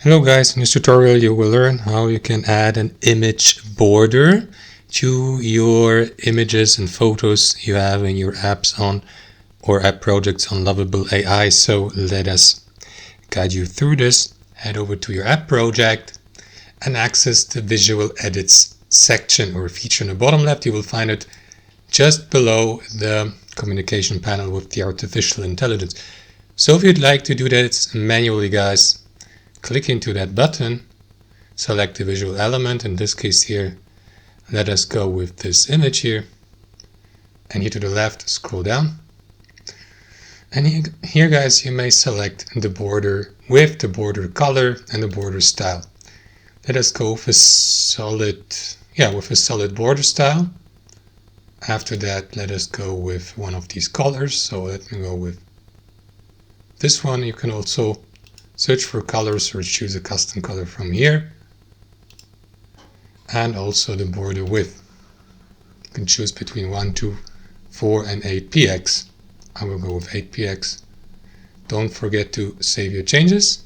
Hello guys, in this tutorial you will learn how you can add an image border to your images and photos you have in your apps on or app projects on Lovable AI. So let us guide you through this. Head over to your app project and access the visual edits section or feature in the bottom left. You will find it just below the communication panel with the artificial intelligence. So if you'd like to do that manually, guys, click into that button, select the visual element. In this case here, let us go with this image here, and here to the left, scroll down. And here guys, you may select the border with the border color and the border style. Let us go with a solid border style. After that, let us go with one of these colors. So let me go with this one. You can also search for colors or choose a custom color from here. And also the border width. You can choose between 1, 2, 4 and 8 px. I will go with 8 px. Don't forget to save your changes.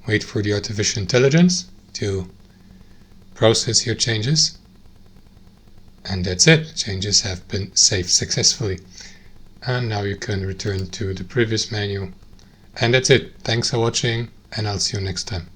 Wait for the artificial intelligence to process your changes. And that's it. Changes have been saved successfully. And now you can return to the previous menu. And that's it. Thanks for watching, and I'll see you next time.